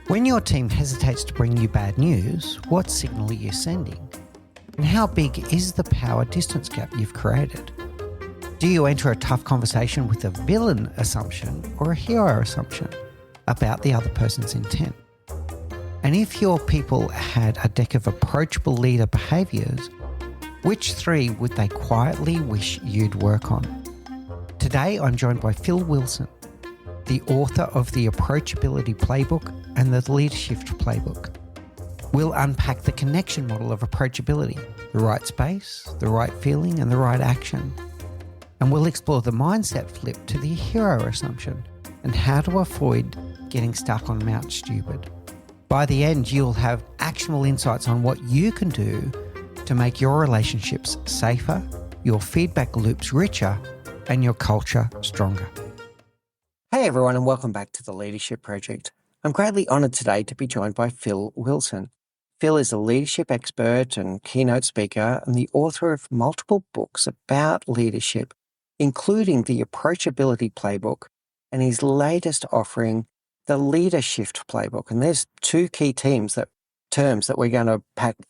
When your team hesitates to bring you bad news, what signal are you sending? And how big is the power distance gap you've created? Do you enter a tough conversation with a villain assumption or a hero assumption about the other person's intent? And if your people had a deck of approachable leader behaviours, which three would they quietly wish you'd work on? Today, I'm joined by Phil Wilson, the author of the Approachability Playbook and the Leadershift Playbook. We'll unpack the connection model of approachability, the right space, the right feeling, and the right action. And we'll explore the mindset flip to the hero assumption and how to avoid getting stuck on Mount Stupid. By the end, you'll have actionable insights on what you can do to make your relationships safer, your feedback loops richer, and your culture stronger. Hey everyone, and welcome back to the Leadership Project. I'm greatly honoured today to be joined by Phil Wilson. Phil is a leadership expert and keynote speaker and the author of multiple books about leadership, including the Approachability Playbook and his latest offering, the Leadershift Playbook. And there's two key terms that we're going to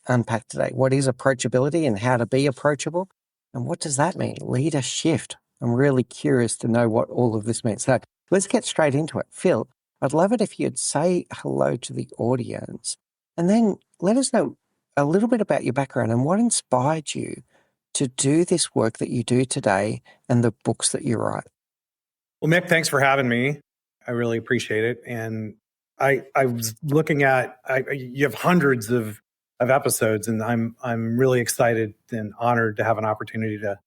unpack today. What is approachability and how to be approachable? And what does that mean? Leadershift. I'm really curious to know what all of this means. So let's get straight into it. Phil, I'd love it if you'd say hello to the audience and then let us know a little bit about your background and what inspired you to do this work that you do today and the books that you write. Well, Mick, thanks for having me. I really appreciate it. And I was looking at, you have hundreds of episodes, and I'm really excited and honored to have an opportunity to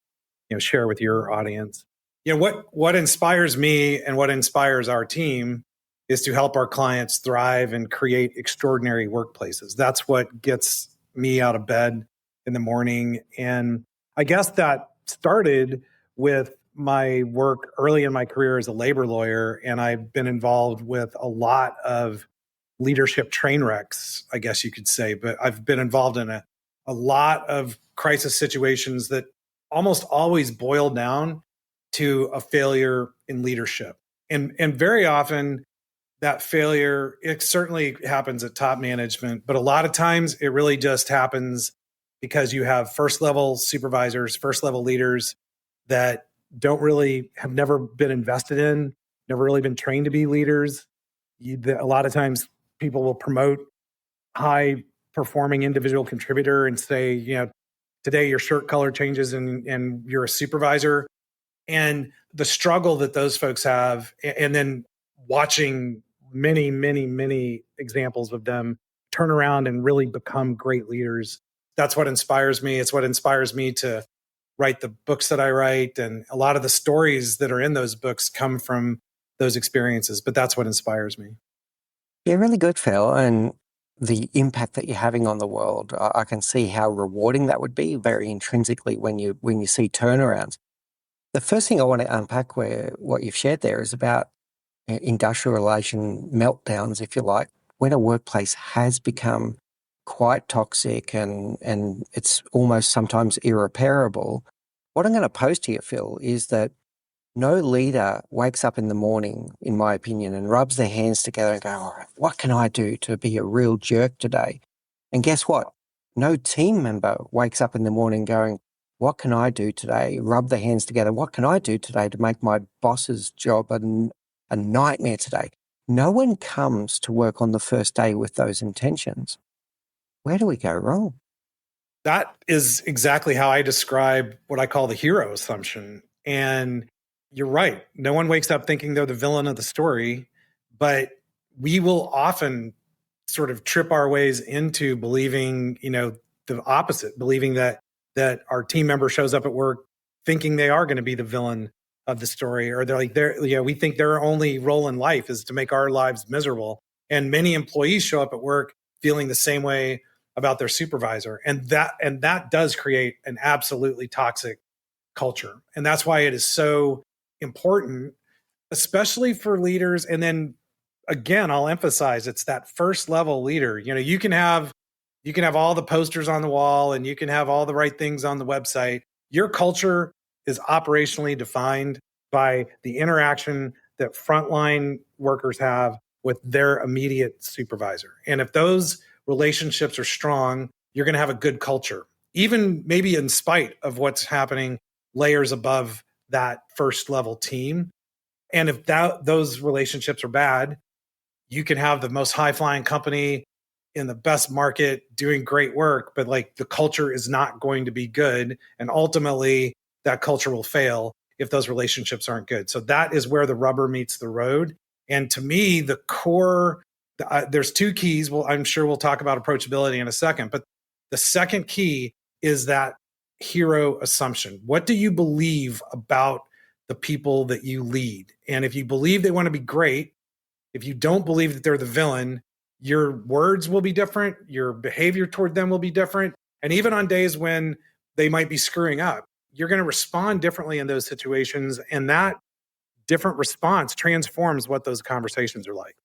share with your audience. What inspires me and what inspires our team is to help our clients thrive and create extraordinary workplaces. That's what gets me out of bed in the morning. And I guess that started with my work early in my career as a labor lawyer, and I've been involved with a lot of leadership train wrecks, I guess you could say, but I've been involved in a lot of crisis situations that almost always boil down to a failure in leadership. And very often that failure, it certainly happens at top management, but a lot of times it really just happens because you have first level supervisors, first level leaders that have never been invested in, never really been trained to be leaders. A lot of times people will promote high performing individual contributor and say, today your shirt color changes and you're a supervisor. And the struggle that those folks have, and then watching many, many, many examples of them turn around and really become great leaders. That's what inspires me. It's what inspires me to write the books that I write. And a lot of the stories that are in those books come from those experiences, but that's what inspires me. Yeah, really good, Phil. And the impact that you're having on the world, I can see how rewarding that would be very intrinsically when you see turnarounds. The first thing I want to unpack what you've shared there is about industrial relation meltdowns, if you like, when a workplace has become quite toxic and it's almost sometimes irreparable. What I'm going to pose to you, Phil, is that no leader wakes up in the morning, in my opinion, and rubs their hands together and go, all right, what can I do to be a real jerk today? And guess what? No team member wakes up in the morning going, what can I do today? Rub their hands together. What can I do today to make my boss's job a nightmare today? No one comes to work on the first day with those intentions. Where do we go wrong? That is exactly how I describe what I call the hero assumption. And you're right. No one wakes up thinking they're the villain of the story, but we will often sort of trip our ways into believing, the opposite, believing that our team member shows up at work thinking they are going to be the villain of the story, or we think their only role in life is to make our lives miserable. And many employees show up at work feeling the same way about their supervisor. And that does create an absolutely toxic culture. And that's why it is so important, especially for leaders. And then again, I'll emphasize it's that first level leader. You can have all the posters on the wall and you can have all the right things on the website. Your culture is operationally defined by the interaction that frontline workers have with their immediate supervisor. And if those relationships are strong, you're going to have a good culture, even maybe in spite of what's happening layers above that first level team. And if those relationships are bad, you can have the most high flying company in the best market doing great work, but like the culture is not going to be good. And ultimately, that culture will fail if those relationships aren't good. So that is where the rubber meets the road. And to me, the core, there's two keys. Well, I'm sure we'll talk about approachability in a second, but the second key is that hero assumption. What do you believe about the people that you lead? And if you believe they want to be great, if you don't believe that they're the villain, your words will be different, your behavior toward them will be different. And even on days when they might be screwing up, you're going to respond differently in those situations. And that different response transforms what those conversations are like.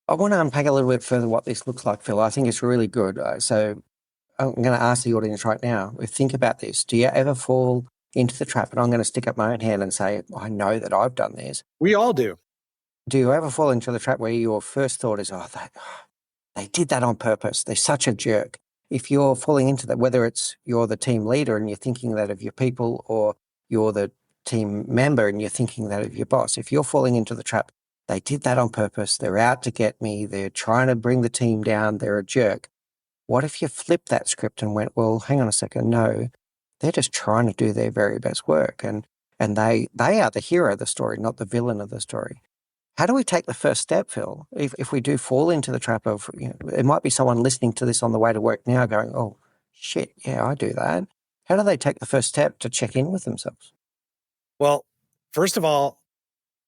I want to unpack a little bit further what this looks like, Phil. I think it's really good. So I'm going to ask the audience right now, think about this. Do you ever fall into the trap? And I'm going to stick up my own hand and say, I know that I've done this. We all do. Do you ever fall into the trap where your first thought is, they did that on purpose. They're such a jerk. If you're falling into that, whether it's you're the team leader and you're thinking that of your people, or you're the team member and you're thinking that of your boss, if you're falling into the trap, they did that on purpose. They're out to get me. They're trying to bring the team down. They're a jerk. What if you flipped that script and went, well, hang on a second. No, they're just trying to do their very best work. And they are the hero of the story, not the villain of the story. How do we take the first step, Phil? If we do fall into the trap of, it might be someone listening to this on the way to work now going, oh, shit, yeah, I do that. How do they take the first step to check in with themselves? Well, first of all,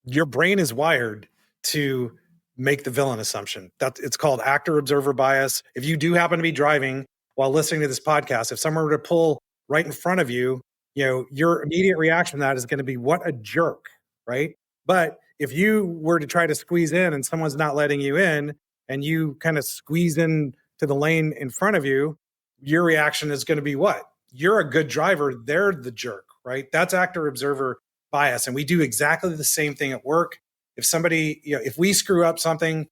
your brain is wired to make the villain assumption. It's called actor-observer bias. If you do happen to be driving while listening to this podcast, if someone were to pull right in front of you, your immediate reaction to that is going to be, what a jerk, right? But if you were to try to squeeze in and someone's not letting you in, and you kind of squeeze in to the lane in front of you, your reaction is going to be what? You're a good driver. They're the jerk, right? That's actor-observer bias. And we do exactly the same thing at work. If somebody, if we screw up something,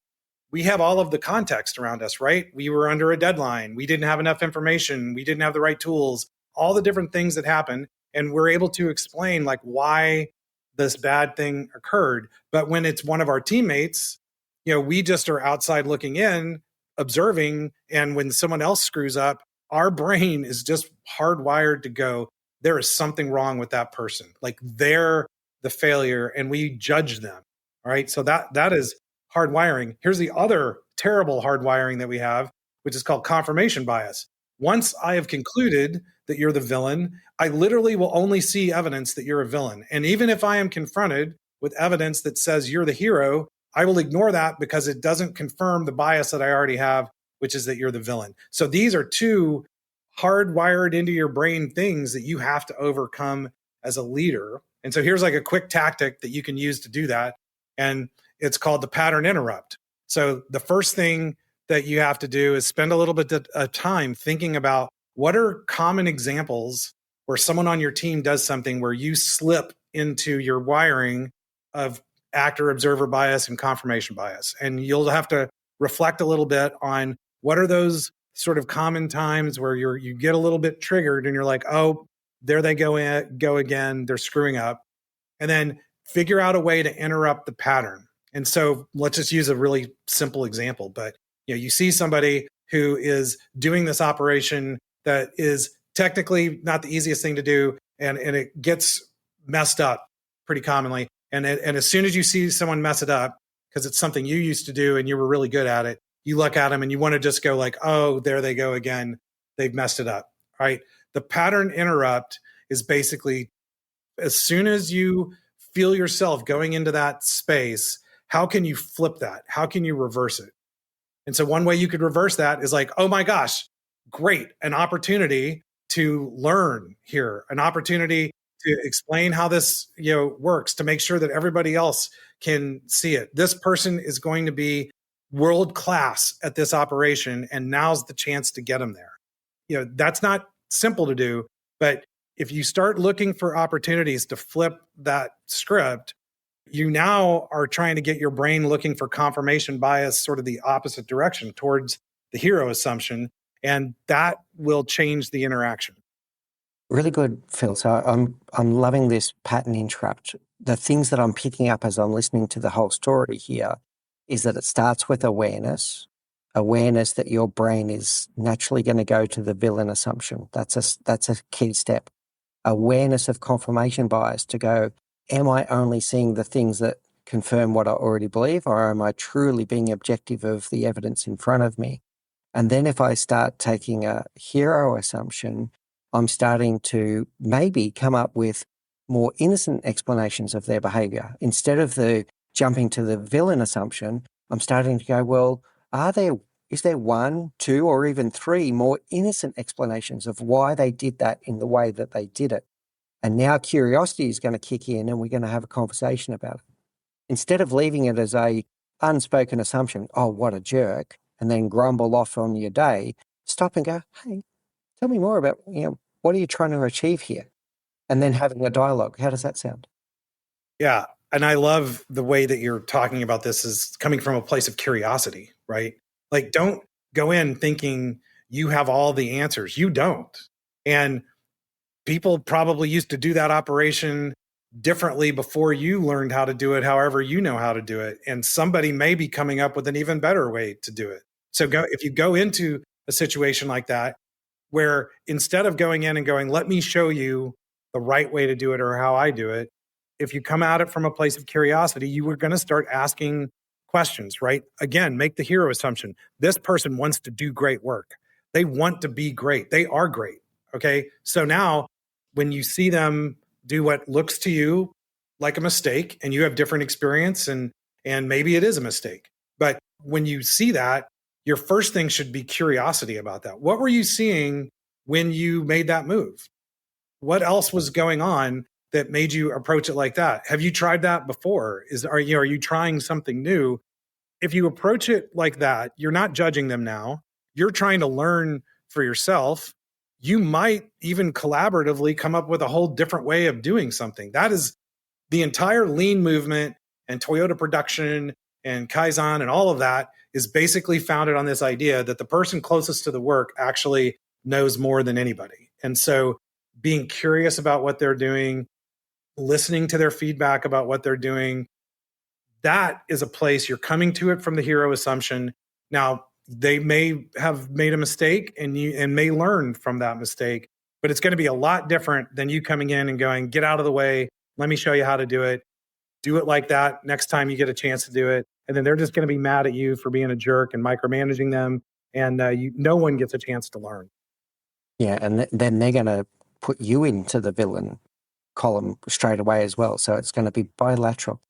we have all of the context around us, right? We were under a deadline. We didn't have enough information. We didn't have the right tools, all the different things that happen. And we're able to explain like why this bad thing occurred. But when it's one of our teammates, we just are outside looking in, observing. And when someone else screws up, our brain is just hardwired to go, there is something wrong with that person. Like they're the failure, and we judge them. All right. So that is hardwiring. Here's the other terrible hardwiring that we have, which is called confirmation bias. Once I have concluded that you're the villain, I literally will only see evidence that you're a villain. And even if I am confronted with evidence that says you're the hero, I will ignore that because it doesn't confirm the bias that I already have, which is that you're the villain. So these are two hardwired into your brain things that you have to overcome as a leader. And so here's like a quick tactic that you can use to do that. And it's called the pattern interrupt. So the first thing that you have to do is spend a little bit of time thinking about what are common examples where someone on your team does something where you slip into your wiring of actor observer bias and confirmation bias. And you'll have to reflect a little bit on what are those sort of common times where you get a little bit triggered and you're like, oh, there they go again, they're screwing up. And then figure out a way to interrupt the pattern. And so let's just use a really simple example, but you see somebody who is doing this operation that is technically not the easiest thing to do, and it gets messed up pretty commonly. And as soon as you see someone mess it up, because it's something you used to do and you were really good at it, you look at them and you want to just go like, oh, there they go again. They've messed it up, right? The pattern interrupt is basically as soon as you feel yourself going into that space, how can you flip that? How can you reverse it? And so one way you could reverse that is like, oh my gosh, great, an opportunity to learn here, an opportunity to explain how this works, to make sure that everybody else can see it. This person is going to be world class at this operation, and now's the chance to get them there. That's not simple to do, but if you start looking for opportunities to flip that script, You now are trying to get your brain looking for confirmation bias, sort of the opposite direction towards the hero assumption. And that will change the interaction. Really good, Phil. So I'm loving this pattern interrupt. The things that I'm picking up as I'm listening to the whole story here is that it starts with awareness that your brain is naturally going to go to the villain assumption. That's a key step. Awareness of confirmation bias to go, am I only seeing the things that confirm what I already believe, or am I truly being objective of the evidence in front of me? And then if I start taking a hero assumption, I'm starting to maybe come up with more innocent explanations of their behavior. Instead of the jumping to the villain assumption, I'm starting to go, well, is there one, two, or even three more innocent explanations of why they did that in the way that they did it? And now curiosity is going to kick in and we're going to have a conversation about it. Instead of leaving it as a unspoken assumption, oh, what a jerk, and then grumble off on your day, stop and go, hey, tell me more about, what are you trying to achieve here? And then having a dialogue. How does that sound? Yeah. And I love the way that you're talking about this is coming from a place of curiosity, right? Like, don't go in thinking you have all the answers. You don't. And people probably used to do that operation differently before you learned how to do it, however you know how to do it. And somebody may be coming up with an even better way to do it. So if you go into a situation like that, where instead of going in and going, let me show you the right way to do it or how I do it, if you come at it from a place of curiosity, you were going to start asking questions, right? Again, make the hero assumption. This person wants to do great work. They want to be great. They are great. Okay. So now when you see them do what looks to you like a mistake and you have different experience and maybe it is a mistake, but when you see that, your first thing should be curiosity about that. What were you seeing when you made that move? What else was going on that made you approach it like that? Have you tried that before? Are you trying something new? If you approach it like that, you're not judging them now. You're trying to learn for yourself. You might even collaboratively come up with a whole different way of doing something. That is the entire lean movement and Toyota production and Kaizen and all of that is basically founded on this idea that the person closest to the work actually knows more than anybody. And so being curious about what they're doing, listening to their feedback about what they're doing, that is a place you're coming to it from the hero assumption. Now, they may have made a mistake and may learn from that mistake, but it's going to be a lot different than you coming in and going, get out of the way. Let me show you how to do it. Do it like that next time you get a chance to do it. And then they're just going to be mad at you for being a jerk and micromanaging them. And no one gets a chance to learn. Yeah, and then they're going to put you into the villain column straight away as well. So it's going to be bilateral.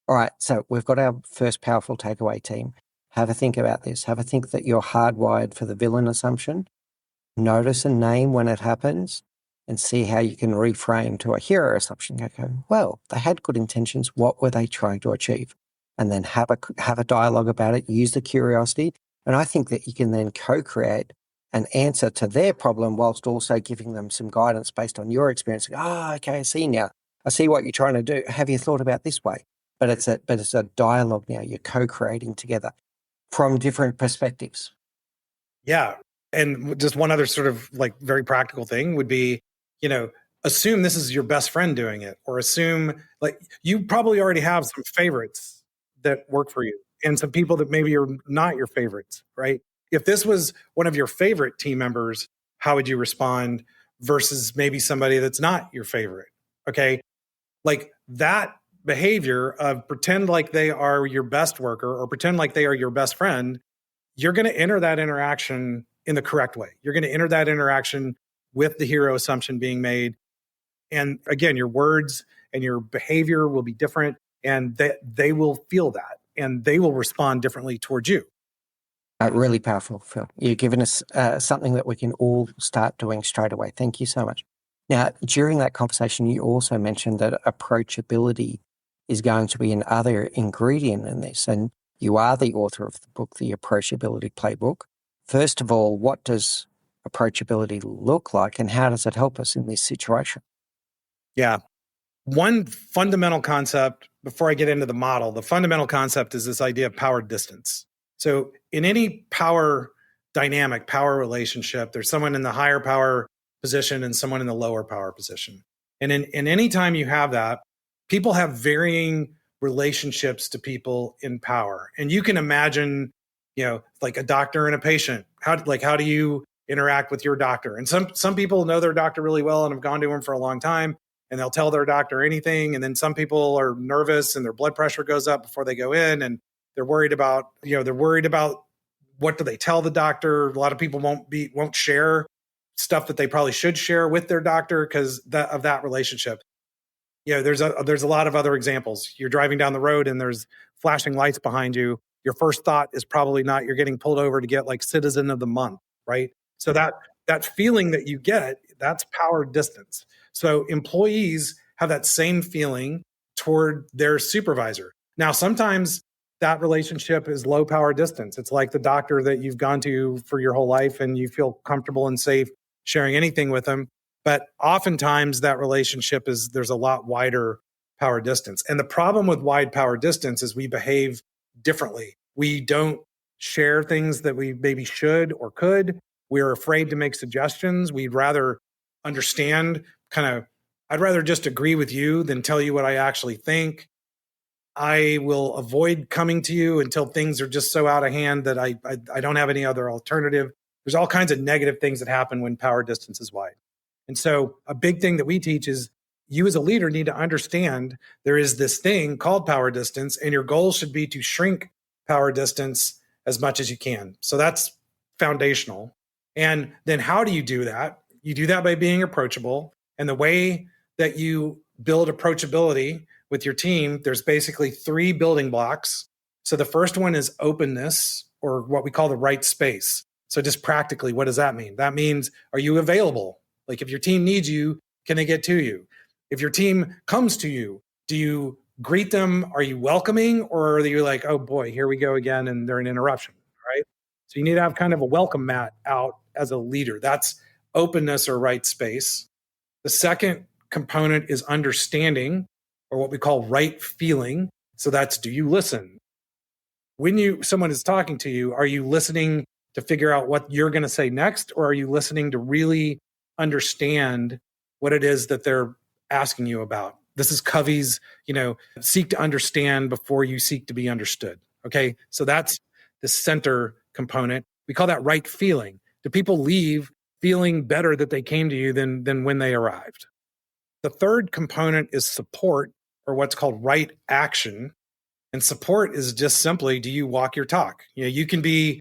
All right, so we've got our first powerful takeaway, team. Have a think about this. Have a think that you're hardwired for the villain assumption. Notice a name when it happens and see how you can reframe to a hero assumption. Okay, well, they had good intentions. What were they trying to achieve? And then have a dialogue about it. Use the curiosity. And I think that you can then co-create an answer to their problem whilst also giving them some guidance based on your experience. Okay, I see now. I see what you're trying to do. Have you thought about this way? But it's a dialogue now. You're co-creating together from different perspectives. Yeah. And just one other sort of like very practical thing would be, assume this is your best friend doing it, or assume like you probably already have some favorites that work for you and some people that maybe are not your favorites, right? If this was one of your favorite team members, how would you respond versus maybe somebody that's not your favorite? Okay. Like that behavior of pretend like they are your best worker or pretend like they are your best friend, you're going to enter that interaction in the correct way. You're going to enter that interaction with the hero assumption being made. And again, your words and your behavior will be different and they will feel that and they will respond differently towards you. Really powerful, Phil. You've given us something that we can all start doing straight away. Thank you so much. Now, during that conversation, you also mentioned that approachability is going to be another ingredient in this. And you are the author of the book, The Approachability Playbook. First of all, what does approachability look like and how does it help us in this situation? Yeah. one fundamental concept before I get into the model, the fundamental concept is this idea of power distance. So in any power dynamic, power relationship, there's someone in the higher power position and someone in the lower power position. And in any time you have that, people have varying relationships to people in power. And you can imagine, like a doctor and a patient. How do you interact with your doctor? And some people know their doctor really well and have gone to him for a long time, and they'll tell their doctor anything. And then some people are nervous and their blood pressure goes up before they go in, and they're worried about what do they tell the doctor. A lot of people won't share stuff that they probably should share with their doctor because of that relationship. There's a lot of other examples. You're driving down the road and there's flashing lights behind you. Your first thought is probably not you're getting pulled over to get like Citizen of the Month, right? So that feeling that you get, that's power distance. So employees have that same feeling toward their supervisor. Now, sometimes that relationship is low power distance. It's like the doctor that you've gone to for your whole life and you feel comfortable and safe sharing anything with them. But oftentimes that relationship there's a lot wider power distance. And the problem with wide power distance is we behave differently. We don't share things that we maybe should or could. We're afraid to make suggestions. We'd rather understand I'd rather just agree with you than tell you what I actually think. I will avoid coming to you until things are just so out of hand that I don't have any other alternative. There's all kinds of negative things that happen when power distance is wide. And so a big thing that we teach is you as a leader need to understand there is this thing called power distance, and your goal should be to shrink power distance as much as you can. So that's foundational. And then how do you do that? You do that by being approachable. And the way that you build approachability with your team, there's basically 3 building blocks. So the first one is openness, or what we call the right space. So just practically, what does that mean? That means, are you available? Like if your team needs you, can they get to you? If your team comes to you, do you greet them? Are you welcoming? Or are you like, oh boy, here we go again, and they're an interruption, right? So you need to have kind of a welcome mat out as a leader. That's openness or right space. The second component is understanding, or what we call right feeling. So that's, do you listen? When someone is talking to you, are you listening to figure out what you're going to say next? Or are you listening to really understand what it is that they're asking you about? This is Covey's, seek to understand before you seek to be understood. Okay. So that's the center component. We call that right feeling. Do people leave feeling better that they came to you than when they arrived? The third component is support, or what's called right action. And support is just simply, do you walk your talk? You can be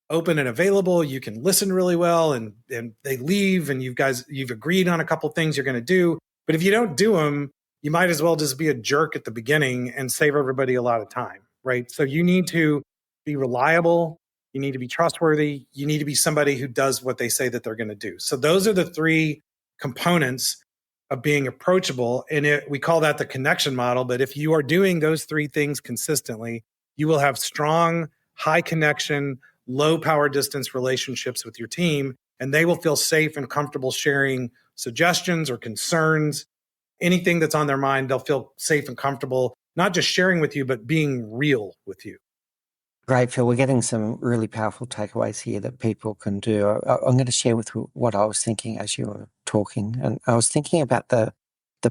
open and available. You can listen really well, and they leave, and you've agreed on a couple things you're going to do. But if you don't do them, you might as well just be a jerk at the beginning and save everybody a lot of time, right? So you need to be reliable. You need to be trustworthy. You need to be somebody who does what they say that they're going to do. So those are the 3 components of being approachable. And we call that the connection model. But if you are doing those 3 things consistently, you will have strong, high connection, low power distance relationships with your team, and they will feel safe and comfortable sharing suggestions or concerns. Anything that's on their mind, they'll feel safe and comfortable, not just sharing with you, but being real with you. Great, Phil. We're getting some really powerful takeaways here that people can do. I'm going to share with you what I was thinking as you were talking. And I was thinking about the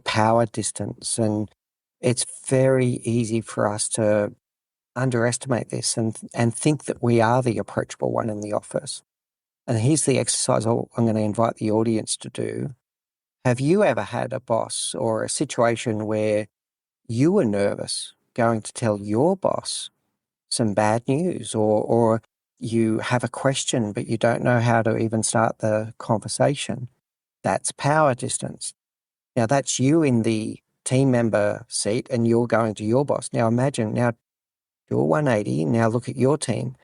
power distance, and it's very easy for us to underestimate this and think that we are the approachable one in the office. And here's the exercise I'm going to invite the audience to do. Have you ever had a boss or a situation where you were nervous going to tell your boss some bad news, or you have a question but you don't know how to even start the conversation? That's power distance. Now that's you in the team member seat and you're going to your boss. Now imagine, now you're 180, now look at your team.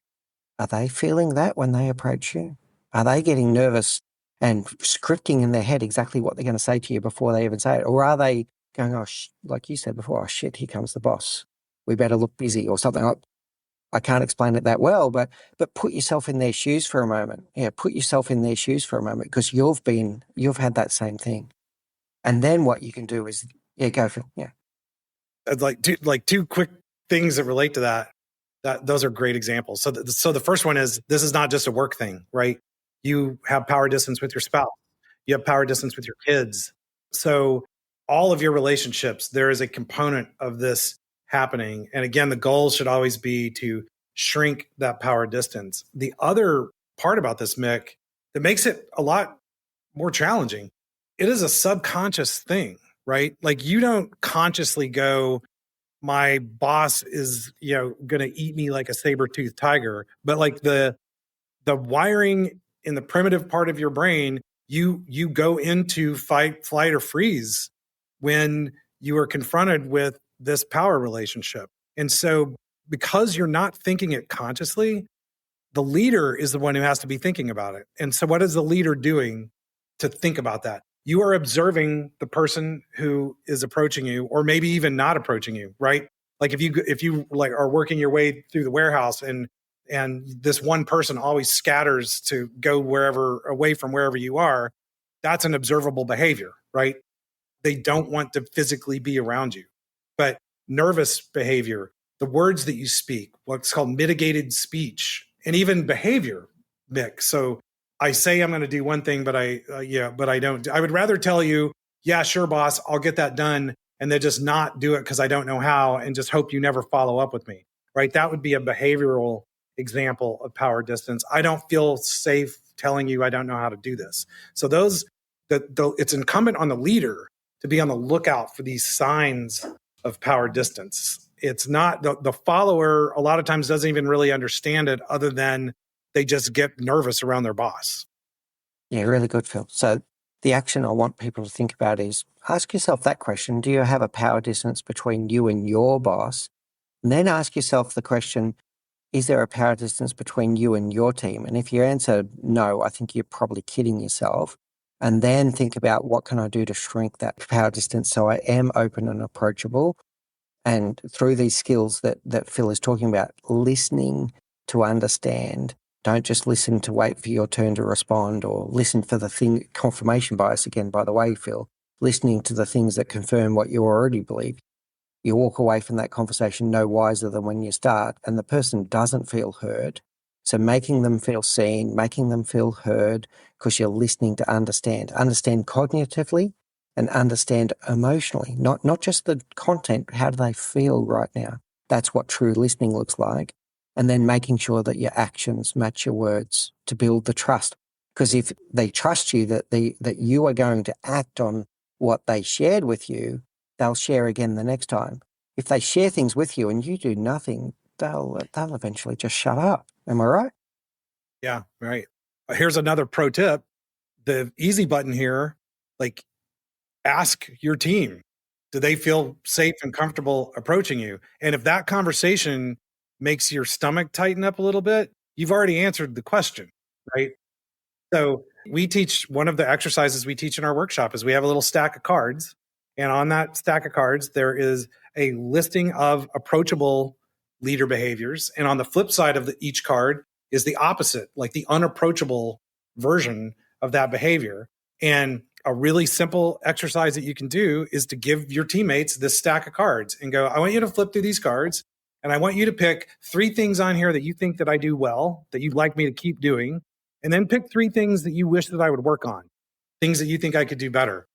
Are they feeling that when they approach you? Are they getting nervous and scripting in their head exactly what they're going to say to you before they even say it? Or are they going, oh, like you said before, oh shit, here comes the boss. We better look busy or something like. I can't explain it that well, but put yourself in their shoes for a moment. Yeah, put yourself in their shoes for a moment, because you've had that same thing. And then what you can do is Yeah, go Phil. Yeah. It's like two quick things that relate to that. Those are great examples. So the first one is, this is not just a work thing, right? You have power distance with your spouse. You have power distance with your kids. So all of your relationships, there is a component of this happening. And again, the goal should always be to shrink that power distance. The other part about this, Mick, that makes it a lot more challenging, it is a subconscious thing, right? Like, you don't consciously go, my boss is, going to eat me like a saber-toothed tiger. But like the wiring in the primitive part of your brain, you go into fight, flight, or freeze when you are confronted with this power relationship. And so, because you're not thinking it consciously, the leader is the one who has to be thinking about it. And so what is the leader doing to think about that? You are observing the person who is approaching you, or maybe even not approaching you, right? Like, if you like are working your way through the warehouse, and this one person always scatters to go away from wherever you are, that's an observable behavior, right? They don't want to physically be around you. But nervous behavior, the words that you speak, what's called mitigated speech, and even behavior, Mick. So I say I'm going to do one thing, but I don't. I would rather tell you, yeah, sure, boss, I'll get that done, and then just not do it because I don't know how, and just hope you never follow up with me, right? That would be a behavioral example of power distance. I don't feel safe telling you I don't know how to do this. So it's incumbent on the leader to be on the lookout for these signs of power distance. It's not the follower a lot of times doesn't even really understand it, other than they just get nervous around their boss. Yeah, really good, Phil. So the action I want people to think about is, ask yourself that question. Do you have a power distance between you and your boss? And then ask yourself the question, is there a power distance between you and your team? And if you answer no, I think you're probably kidding yourself. And then think about, what can I do to shrink that power distance so I am open and approachable? And through these skills that Phil is talking about, listening to understand, don't just listen to wait for your turn to respond, or listen for the thing, confirmation bias again, by the way, Phil, listening to the things that confirm what you already believe. You walk away from that conversation no wiser than when you start, and the person doesn't feel heard. So making them feel seen, making them feel heard, because you're listening to understand cognitively and understand emotionally, not just the content. How do they feel right now? That's what true listening looks like. And then making sure that your actions match your words to build the trust. Because if they trust you that you are going to act on what they shared with you, they'll share again the next time. If they share things with you and you do nothing, they'll eventually just shut up. Am I right? Yeah, right. Here's another pro tip. The easy button here, like, ask your team, do they feel safe and comfortable approaching you? And if that conversation makes your stomach tighten up a little bit, you've already answered the question, right? So one of the exercises we teach in our workshop is, we have a little stack of cards. And on that stack of cards, there is a listing of approachable leader behaviors. And on the flip side of each card is the opposite, like the unapproachable version of that behavior. And a really simple exercise that you can do is to give your teammates this stack of cards and go, I want you to flip through these cards, and I want you to pick 3 things on here that you think that I do well, that you'd like me to keep doing. And then pick 3 things that you wish that I would work on, things that you think I could do better.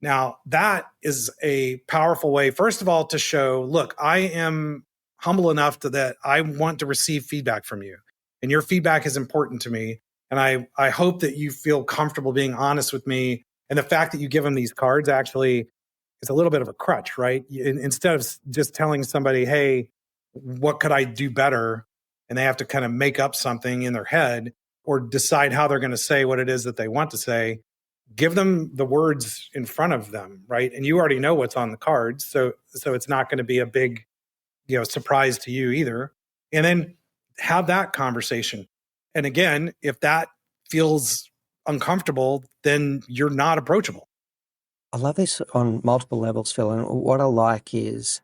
Now, that is a powerful way, first of all, to show, look, I am humble enough that I want to receive feedback from you. And your feedback is important to me. And I hope that you feel comfortable being honest with me. And the fact that you give them these cards actually is a little bit of a crutch, right? Instead of just telling somebody, hey, what could I do better? And they have to kind of make up something in their head, or decide how they're going to say what it is that they want to say. Give them the words in front of them, right? And you already know what's on the cards, so it's not going to be a big, surprise to you either. And then have that conversation. And again, if that feels uncomfortable, then you're not approachable. I love this on multiple levels, Phil. And what I like is,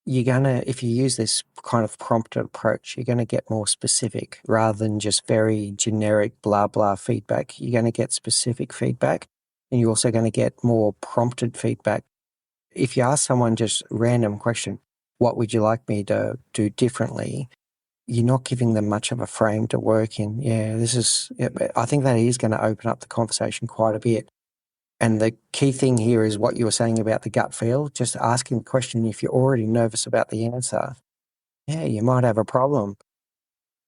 if you use this kind of prompted approach, you're going to get more specific rather than just very generic blah, blah feedback. You're going to get specific feedback, and you're also going to get more prompted feedback. if you ask someone just random question, what would you like me to do differently? You're not giving them much of a frame to work in. I think that is going to open up the conversation quite a bit. And the key thing here is what you were saying about the gut feel, just asking the question. If you're already nervous about the answer, you might have a problem.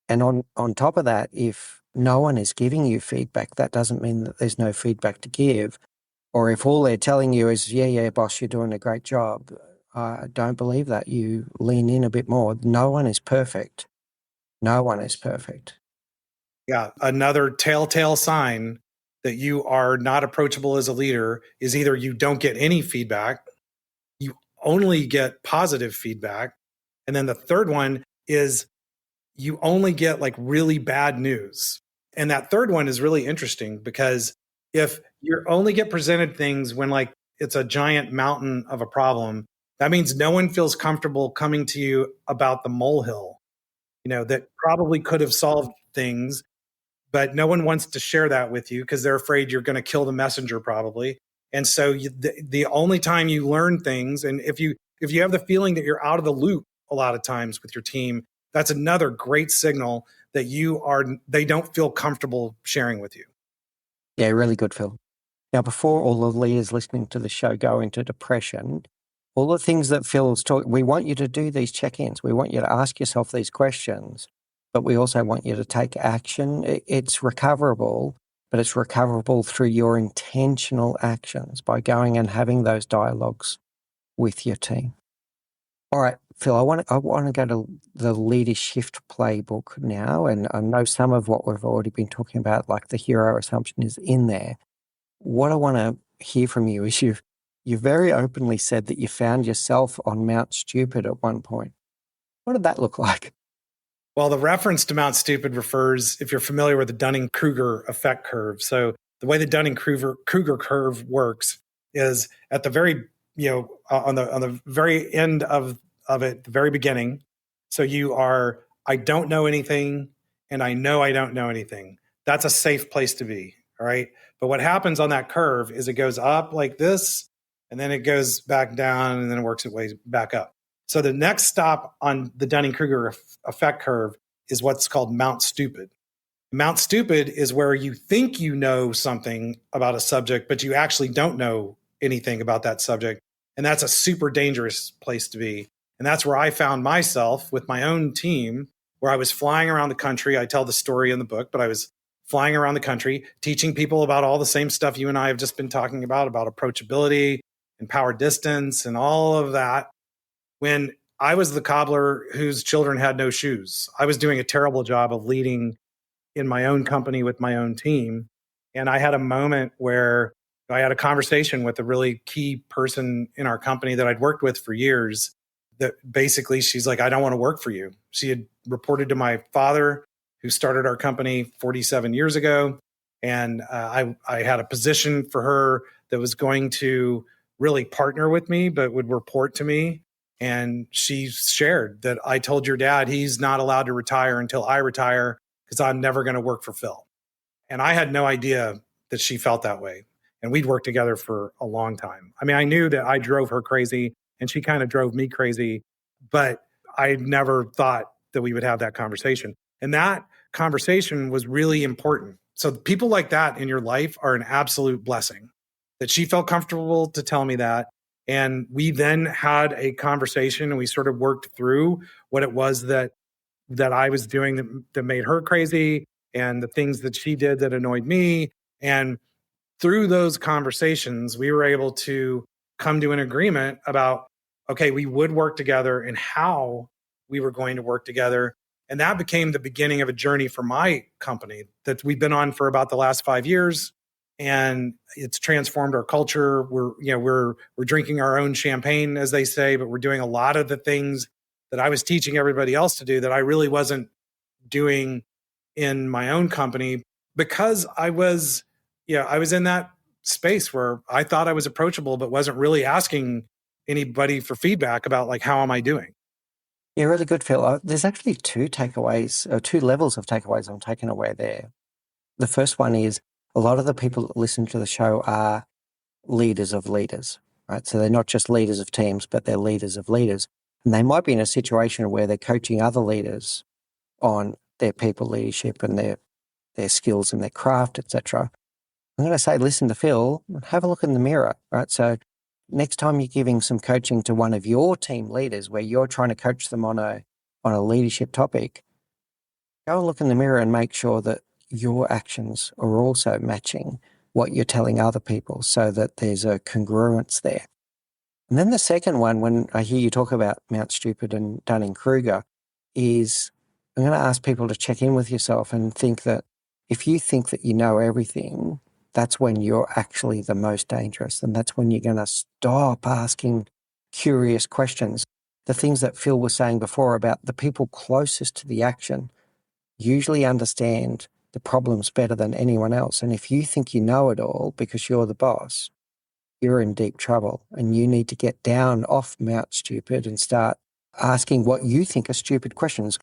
And on top of that, if no one is giving you feedback, that doesn't mean that there's no feedback to give. Or if all they're telling you is, yeah, boss, you're doing a great job. I don't believe that. You lean in a bit more. No one is perfect. No one is perfect. Yeah. Another telltale sign that you are not approachable as a leader is either you don't get any feedback, you only get positive feedback. And then the third one is you only get like really bad news. And that third one is really interesting because if you only get presented things when like it's a giant mountain of a problem, that means no one feels comfortable coming to you about the molehill, that probably could have solved things, but no one wants to share that with you because they're afraid you're going to kill the messenger probably. And so the only time you learn things, and if you have the feeling that you're out of the loop a lot of times with your team, that's another great signal that they don't feel comfortable sharing with you. Yeah, really good, Phil. Now, before all the leaders listening to the show go into depression, all the things that Phil's talking, we want you to do these check-ins. We want you to ask yourself these questions, but we also want you to take action. It's recoverable, but it's recoverable through your intentional actions by going and having those dialogues with your team. All right, Phil, I want to go to the Leadershift playbook now, and I know some of what we've already been talking about, like the hero assumption, is in there. What I want to hear from you is you very openly said that you found yourself on Mount Stupid at one point. What did that look like? Well, the reference to Mount Stupid refers, if you're familiar with the Dunning-Kruger effect curve. So the way the Dunning-Kruger curve works is at the very, on the very end of it, the very beginning. So you are, I don't know anything, and I know I don't know anything. That's a safe place to be, all right? But what happens on that curve is it goes up like this, and then it goes back down, and then it works its way back up. So the next stop on the Dunning-Kruger effect curve is what's called Mount Stupid. Mount Stupid is where you think you know something about a subject, but you actually don't know anything about that subject. And that's a super dangerous place to be. And that's where I found myself with my own team, where I was flying around the country. I tell the story in the book, but I was flying around the country, teaching people about all the same stuff you and I have just been talking about approachability and power distance and all of that. When I was the cobbler whose children had no shoes, I was doing a terrible job of leading in my own company with my own team. And I had a moment where I had a conversation with a really key person in our company that I'd worked with for years, that basically she's like, I don't want to work for you. She had reported to my father, who started our company 47 years ago. And I had a position for her that was going to really partner with me, but would report to me. And she shared that I told your dad he's not allowed to retire until I retire because I'm never going to work for Phil. And I had no idea that she felt that way. And we'd worked together for a long time. I mean, I knew that I drove her crazy and she kind of drove me crazy, but I never thought that we would have that conversation. And that conversation was really important. So people like that in your life are an absolute blessing, that she felt comfortable to tell me that. And we then had a conversation and we sort of worked through what it was that I was doing that made her crazy and the things that she did that annoyed me. And through those conversations, we were able to come to an agreement about, okay, we would work together and how we were going to work together. And that became the beginning of a journey for my company that we've been on for about the last 5 years. And it's transformed our culture. We're drinking our own champagne, as they say, but we're doing a lot of the things that I was teaching everybody else to do that I really wasn't doing in my own company, because I was in that space where I thought I was approachable, but wasn't really asking anybody for feedback about like, how am I doing? Yeah, really good, Phil. There's actually two levels of takeaways I'm taking away there. The first one is a lot of the people that listen to the show are leaders of leaders. right? So they're not just leaders of teams, but they're leaders of leaders. And they might be in a situation where they're coaching other leaders on their people leadership and their skills and their craft, etc. I'm going to say, listen to Phil, have a look in the mirror, right? So next time you're giving some coaching to one of your team leaders where you're trying to coach them on a leadership topic, go and look in the mirror and make sure that your actions are also matching what you're telling other people so that there's a congruence there. And then the second one, when I hear you talk about Mount Stupid and Dunning-Kruger, is I'm going to ask people to check in with yourself and think that if you think that you know everything, that's when you're actually the most dangerous. And that's when you're going to stop asking curious questions. The things that Phil was saying before about the people closest to the action usually understand the problems better than anyone else. And if you think you know it all because you're the boss, you're in deep trouble, and you need to get down off Mount Stupid and start asking what you think are stupid questions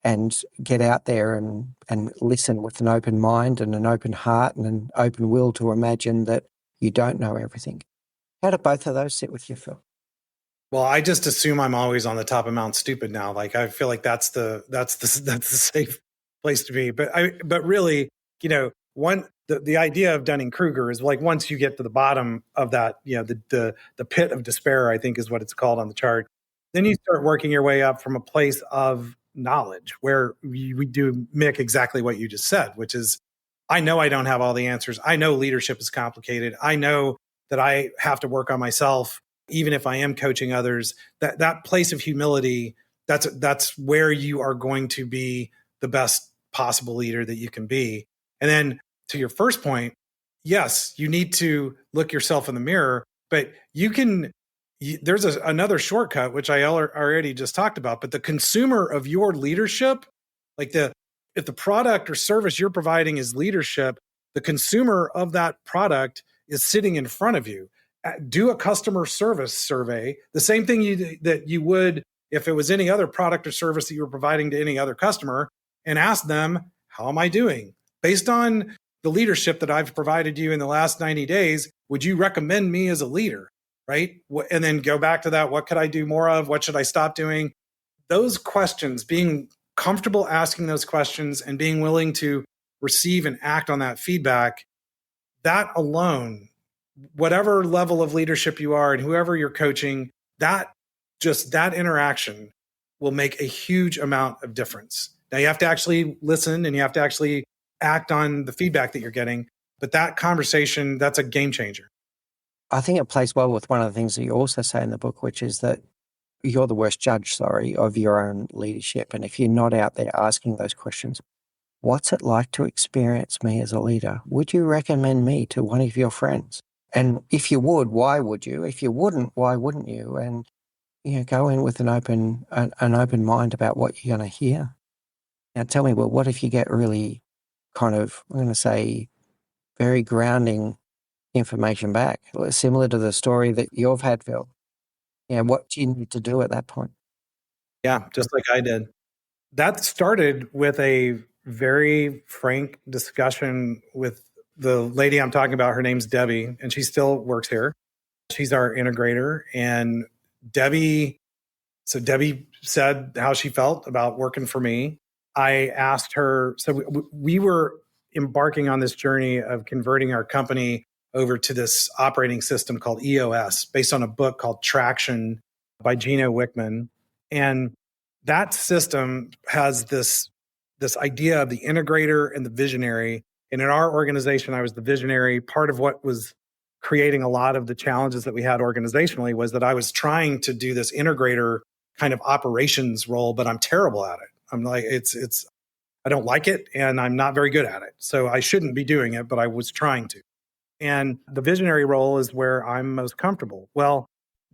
and get out there and listen with an open mind and an open heart and an open will to imagine that you don't know everything. How do both of those sit with you, Phil? Well, I just assume I'm always on the top of Mount Stupid now. Like, I feel like that's the safe place to be. But really, the idea of Dunning-Kruger is like, once you get to the bottom of that, the pit of despair, I think is what it's called on the chart. Then you start working your way up from a place of knowledge where we do, Mick, exactly what you just said, which is, I know I don't have all the answers. I know leadership is complicated. I know that I have to work on myself, even if I am coaching others. That place of humility, that's where you are going to be the best possible leader that you can be. And then to your first point, yes, you need to look yourself in the mirror, but there's another shortcut, which I already just talked about, but the consumer of your leadership, like if the product or service you're providing is leadership, the consumer of that product is sitting in front of you. Do a customer service survey, the same thing that you would if it was any other product or service that you were providing to any other customer, and ask them, how am I doing? Based on the leadership that I've provided you in the last 90 days, would you recommend me as a leader? Right? And then go back to that. What could I do more of? What should I stop doing? Those questions, being comfortable asking those questions and being willing to receive and act on that feedback, that alone, whatever level of leadership you are and whoever you're coaching, that interaction will make a huge amount of difference. Now, you have to actually listen and you have to actually act on the feedback that you're getting. But that conversation, that's a game changer. I think it plays well with one of the things that you also say in the book, which is that you're the worst judge, of your own leadership. And if you're not out there asking those questions, what's it like to experience me as a leader? Would you recommend me to one of your friends? And if you would, why would you? If you wouldn't, why wouldn't you? And go in with an open mind about what you're going to hear. Now tell me, well, what if you get really kind of, I'm going to say, very grounding information back, similar to the story that you've had, Phil? What do you need to do at that point? Yeah, just like I did. That started with a very frank discussion with the lady I'm talking about. Her name's Debbie, and she still works here. She's our integrator. And Debbie said how she felt about working for me. I asked her, so we were embarking on this journey of converting our company over to this operating system called EOS, based on a book called Traction by Gino Wickman. And that system has this idea of the integrator and the visionary. And in our organization, I was the visionary. Part of what was creating a lot of the challenges that we had organizationally was that I was trying to do this integrator kind of operations role, but I'm terrible at it. I'm like, I don't like it and I'm not very good at it. So I shouldn't be doing it, but I was trying to. And the visionary role is where I'm most comfortable. Well,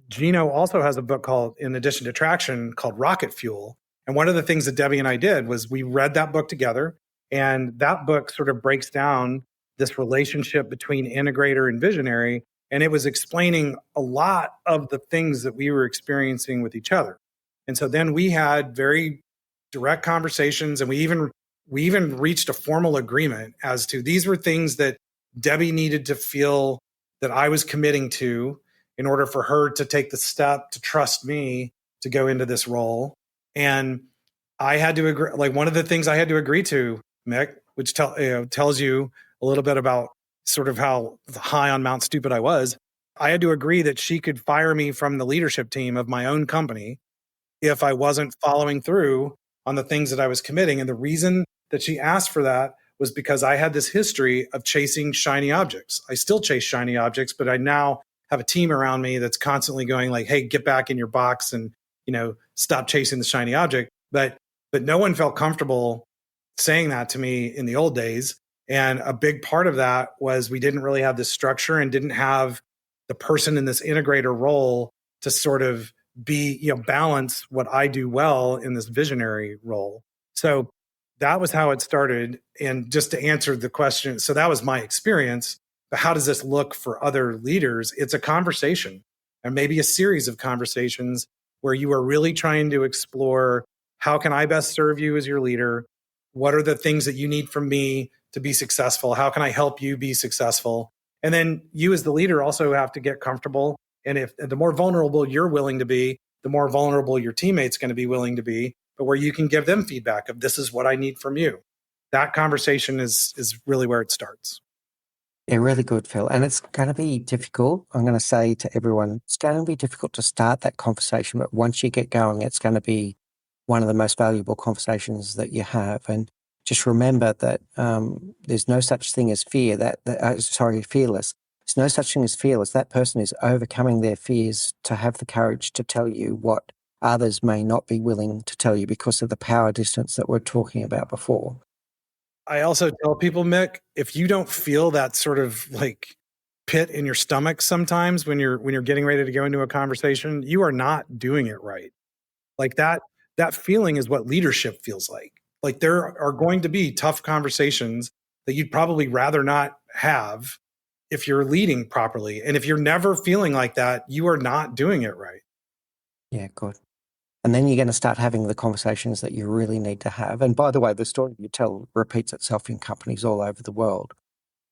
Gino also has a book called, in addition to Traction, called Rocket Fuel. And one of the things that Debbie and I did was we read that book together. And that book sort of breaks down this relationship between integrator and visionary. And it was explaining a lot of the things that we were experiencing with each other. And so then we had very direct conversations, and we even reached a formal agreement as to these were things that Debbie needed to feel that I was committing to, in order for her to take the step to trust me to go into this role. And I had to agree, like one of the things I had to agree to, Mick, which tells you a little bit about sort of how high on Mount Stupid I was. I had to agree that she could fire me from the leadership team of my own company if I wasn't following through on the things that I was committing. And the reason that she asked for that was because I had this history of chasing shiny objects. I still chase shiny objects, but I now have a team around me that's constantly going like, hey, get back in your box and, stop chasing the shiny object. But no one felt comfortable saying that to me in the old days. And a big part of that was we didn't really have this structure and didn't have the person in this integrator role to sort of be, balance what I do well in this visionary role. So that was how it started. And just to answer the question, so that was my experience. But how does this look for other leaders? It's a conversation and maybe a series of conversations where you are really trying to explore, how can I best serve you as your leader? What are the things that you need from me to be successful? How can I help you be successful? And then you as the leader also have to get comfortable. And if the more vulnerable you're willing to be, the more vulnerable your teammate's going to be willing to be, but where you can give them feedback of this is what I need from you. That conversation is really where it starts. Yeah, really good, Phil. And it's going to be difficult. I'm going to say to everyone, it's going to be difficult to start that conversation, but once you get going, it's going to be one of the most valuable conversations that you have. And just remember that there's no such thing as fear. Fearless. There's no such thing as fearless. That person is overcoming their fears to have the courage to tell you what others may not be willing to tell you because of the power distance that we're talking about before. I also tell people, Mick, if you don't feel that sort of like pit in your stomach sometimes when you're getting ready to go into a conversation, you are not doing it right. Like that feeling is what leadership feels like. Like there are going to be tough conversations that you'd probably rather not have if you're leading properly. And if you're never feeling like that, you are not doing it right. Yeah, good. And then you're going to start having the conversations that you really need to have. And by the way, the story you tell repeats itself in companies all over the world.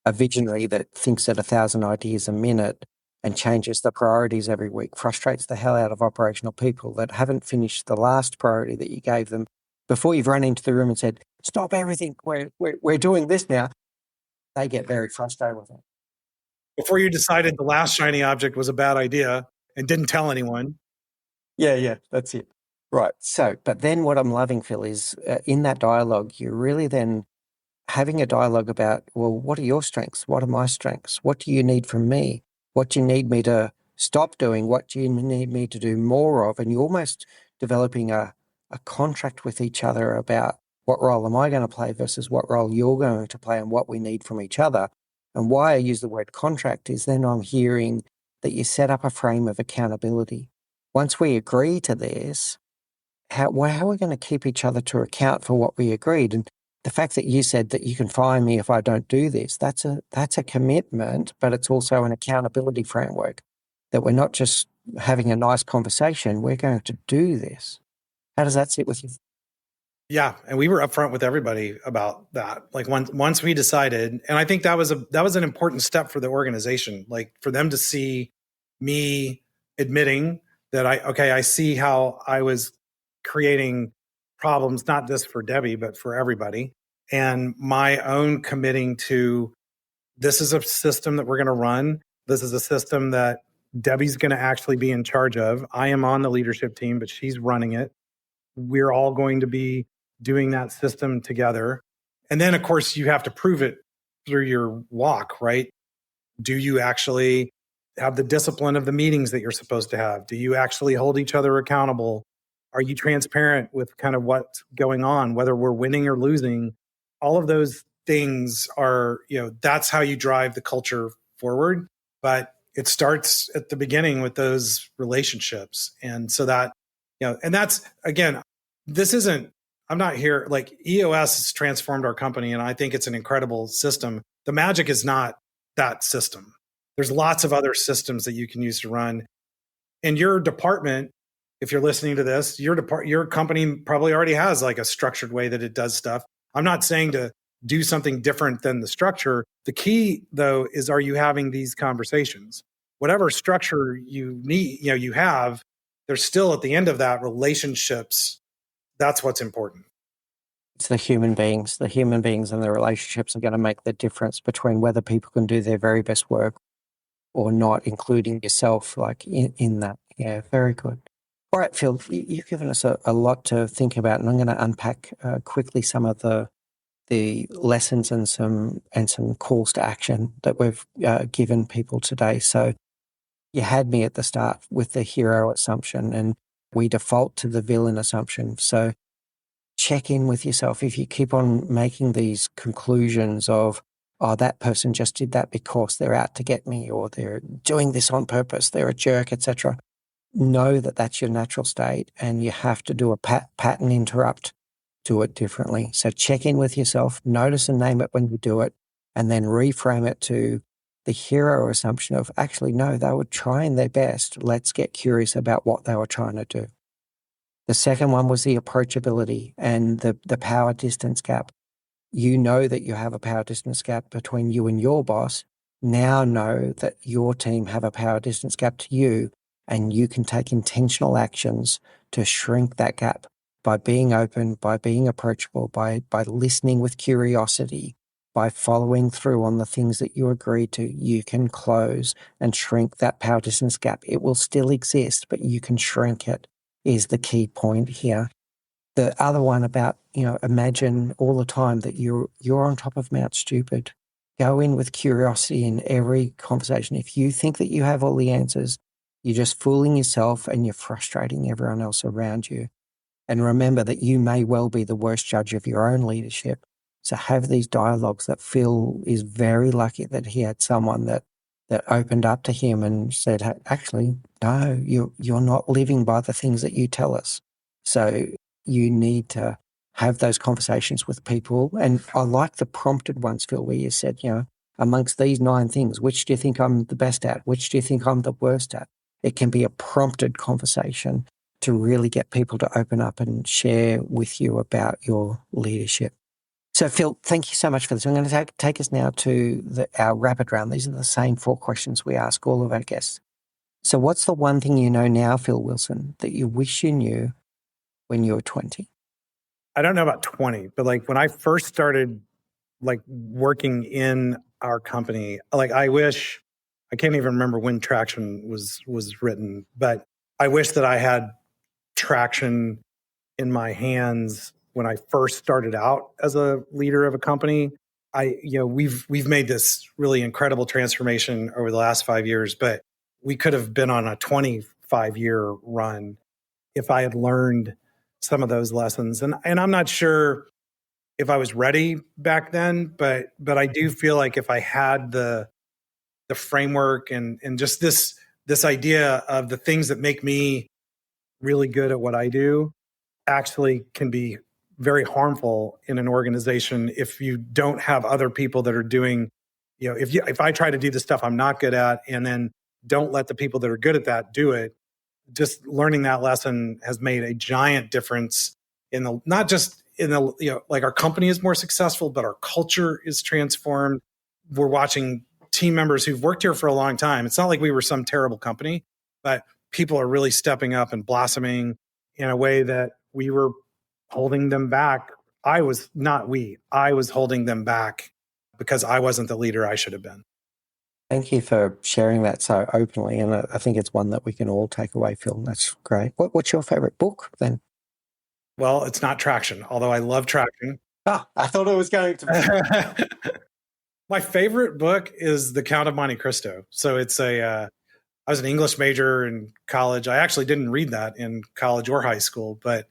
A visionary that thinks at 1,000 ideas a minute and changes the priorities every week frustrates the hell out of operational people that haven't finished the last priority that you gave them before you've run into the room and said, stop everything, we're doing this now. They get very frustrated with it. Before you decided the last shiny object was a bad idea and didn't tell anyone. Yeah, that's it. Right. So, but then what I'm loving, Phil, is in that dialogue, you're really then having a dialogue about, well, what are your strengths? What are my strengths? What do you need from me? What do you need me to stop doing? What do you need me to do more of? And you're almost developing a contract with each other about what role am I going to play versus what role you're going to play and what we need from each other. And why I use the word contract is then I'm hearing that you set up a frame of accountability. Once we agree to this, how are we going to keep each other to account for what we agreed? And the fact that you said that you can fire me if I don't do this, that's a commitment, but it's also an accountability framework that we're not just having a nice conversation, we're going to do this. How does that sit with you? Yeah, and we were upfront with everybody about that. Like once we decided, and I think that was an important step for the organization, like for them to see me admitting that I see how I was creating problems, not just for Debbie, but for everybody. And my own committing to, this is a system that we're going to run. This is a system that Debbie's going to actually be in charge of. I am on the leadership team, but she's running it. We're all going to be doing that system together. And then, of course, you have to prove it through your walk, right? Do you actually have the discipline of the meetings that you're supposed to have? Do you actually hold each other accountable? Are you transparent with kind of what's going on, whether we're winning or losing? All of those things are, that's how you drive the culture forward. But it starts at the beginning with those relationships. And so that, and that's, again, I'm not here, like EOS has transformed our company, and I think it's an incredible system. The magic is not that system. There's lots of other systems that you can use to run. And your department, if you're listening to this, your company probably already has like a structured way that it does stuff. I'm not saying to do something different than the structure. The key, though, is, are you having these conversations? whatever structure you need, you have, there's still at the end of that relationships. That's what's important. It's the human beings and the relationships are going to make the difference between whether people can do their very best work or not, including yourself, like in that. Yeah, very good. All right, Phil, you've given us a lot to think about, and I'm going to unpack quickly some of the lessons and some calls to action that we've given people today. So you had me at the start with the hero assumption, and we default to the villain assumption. So check in with yourself. If you keep on making these conclusions of, oh, that person just did that because they're out to get me, or they're doing this on purpose, they're a jerk, etc., know that that's your natural state, and you have to do a pattern interrupt, do it differently. So check in with yourself, notice and name it when you do it, and then reframe it to the hero assumption of, actually, no, they were trying their best. Let's get curious about what they were trying to do. The second one was the approachability and the power distance gap. You know that you have a power distance gap between you and your boss. Now know that your team have a power distance gap to you, and you can take intentional actions to shrink that gap by being open, by being approachable, by listening with curiosity, by following through on the things that you agreed to. You can close and shrink that power distance gap. It will still exist, but you can shrink it, is the key point here. The other one about, imagine all the time that you're on top of Mount Stupid. Go in with curiosity in every conversation. If you think that you have all the answers, you're just fooling yourself and you're frustrating everyone else around you. And remember that you may well be the worst judge of your own leadership. So have these dialogues. That Phil is very lucky that he had someone that opened up to him and said, hey, actually, no, you're not living by the things that you tell us. So you need to have those conversations with people. And I like the prompted ones, Phil, where you said, amongst these 9 things, which do you think I'm the best at? Which do you think I'm the worst at? It can be a prompted conversation to really get people to open up and share with you about your leadership. So, Phil, thank you so much for this. I'm going to take us now to our rapid round. These are the same 4 questions we ask all of our guests. So what's the one thing you know now, Phil Wilson, that you wish you knew when you were 20? I don't know about 20, but like when I first started like working in our company, like I can't even remember when Traction was written, but I wish that I had Traction in my hands when I first started out as a leader of a company. We've made this really incredible transformation over the last 5 years, but we could have been on a 25-year run if I had learned some of those lessons. And I'm not sure if I was ready back then, but I do feel like if I had the framework and just this idea of the things that make me really good at what I do actually can be very harmful in an organization if you don't have other people that are doing, if I try to do the stuff I'm not good at and then don't let the people that are good at that do it. Just learning that lesson has made a giant difference not just in the, like our company is more successful, but our culture is transformed. We're watching team members who've worked here for a long time. It's not like we were some terrible company, but people are really stepping up and blossoming in a way that we were holding them back. I was holding them back because I wasn't the leader I should have been. Thank you for sharing that so openly. And I think it's one that we can all take away, Phil. That's great. What's your favorite book then? Well, it's not Traction, although I love Traction. Oh, I thought it was going to be. My favorite book is The Count of Monte Cristo. So it's I was an English major in college. I actually didn't read that in college or high school, but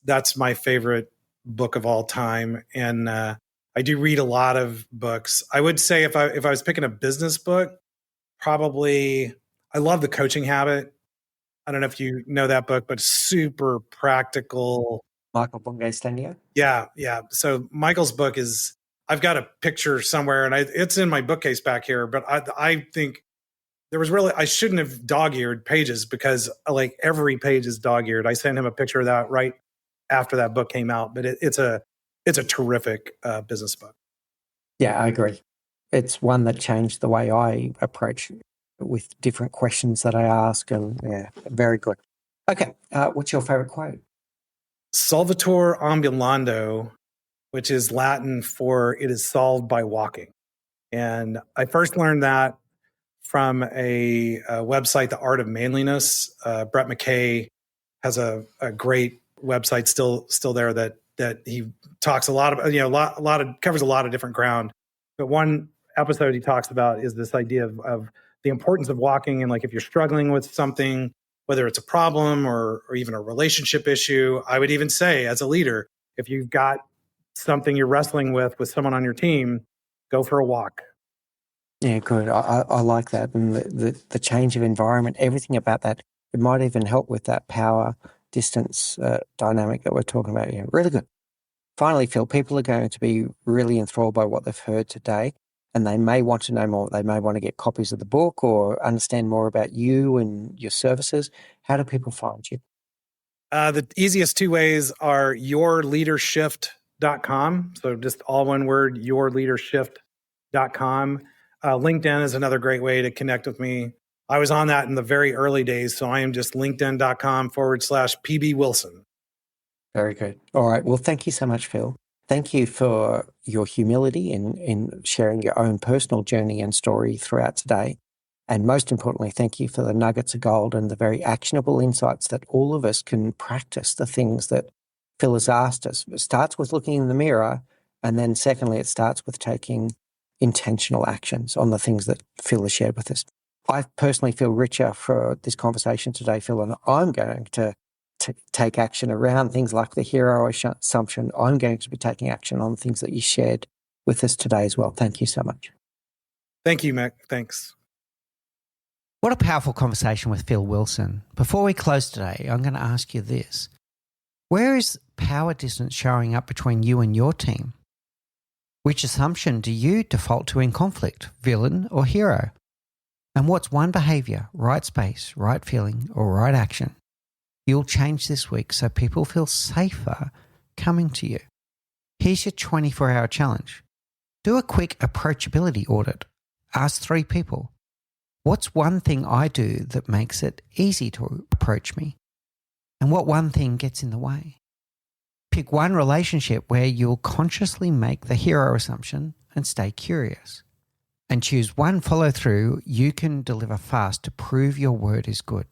that's my favorite book of all time. And I do read a lot of books. I would say if I was picking a business book, probably I love The Coaching Habit. I don't know if you know that book, but super practical. Michael Bungay-Stanier? Yeah. So Michael's book is, I've got a picture somewhere and it's in my bookcase back here, but I think I shouldn't have dog-eared pages because like every page is dog-eared. I sent him a picture of that right after that book came out, but it's a terrific business book. Yeah, I agree. It's one that changed the way I approach with different questions that I ask. And yeah, very good. Okay. What's your favorite quote? Solvitur ambulando, which is Latin for it is solved by walking. And I first learned that from a website, The Art of Manliness. Brett McKay has a great website still there that he talks a lot about, covers a lot of different ground. But one episode he talks about is this idea of the importance of walking. And like, if you're struggling with something, whether it's a problem or even a relationship issue, I would even say as a leader, if you've got something you're wrestling with someone on your team, go for a walk. Yeah, good. I like that. And the change of environment, everything about that, it might even help with that power distance dynamic that we're talking about. Yeah, really good. Finally, Phil, people are going to be really enthralled by what they've heard today, and they may want to know more. They may want to get copies of the book or understand more about you and your services. How do people find you? The easiest two ways are yourleadershift.com. So just all one word, yourleadershift.com. LinkedIn is another great way to connect with me. I was on that in the very early days, so I am just linkedin.com/PB Wilson. Very good. All right. Well, thank you so much, Phil. Thank you for your humility in sharing your own personal journey and story throughout today. And most importantly, thank you for the nuggets of gold and the very actionable insights that all of us can practice the things that Phil has asked us. It starts with looking in the mirror. And then secondly, it starts with taking intentional actions on the things that Phil has shared with us. I personally feel richer for this conversation today, Phil, and I'm going to take action around things like the hero assumption. I'm going to be taking action on things that you shared with us today as well. Thank you so much. Thank you, Mick. Thanks. What a powerful conversation with Phil Wilson. Before we close today, I'm going to ask you this. Where is power distance showing up between you and your team? Which assumption do you default to in conflict, villain or hero? And what's one behavior, right space, right feeling, or right action you'll change this week so people feel safer coming to you? Here's your 24-hour challenge. Do a quick approachability audit. Ask 3 people. What's one thing I do that makes it easy to approach me? And what one thing gets in the way? Pick one relationship where you'll consciously make the hero assumption and stay curious. And choose one follow-through you can deliver fast to prove your word is good.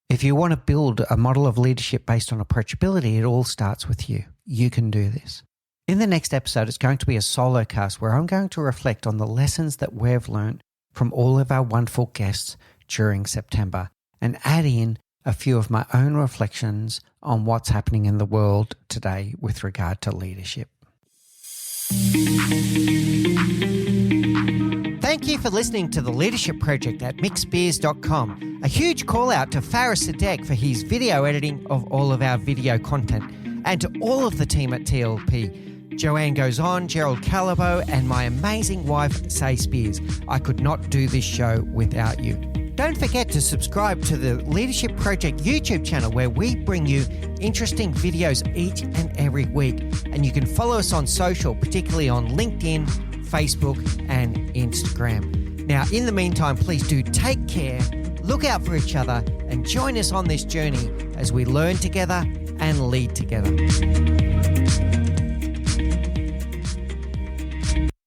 If you want to build a model of leadership based on approachability, it all starts with you. You can do this. In the next episode, it's going to be a solo cast where I'm going to reflect on the lessons that we've learned from all of our wonderful guests during September and add in a few of my own reflections on what's happening in the world today with regard to leadership. Thank you for listening to The Leadership Project at mixbeers.com. A huge call out to Faris Sadek for his video editing of all of our video content, and to all of the team at TLP. Joanne Goes On, Gerald Calabo, and my amazing wife, Say Spears. I could not do this show without you. Don't forget to subscribe to the Leadership Project YouTube channel where we bring you interesting videos each and every week. And you can follow us on social, particularly on LinkedIn, Facebook, and Instagram. Now, in the meantime, please do take care, look out for each other, and join us on this journey as we learn together and lead together.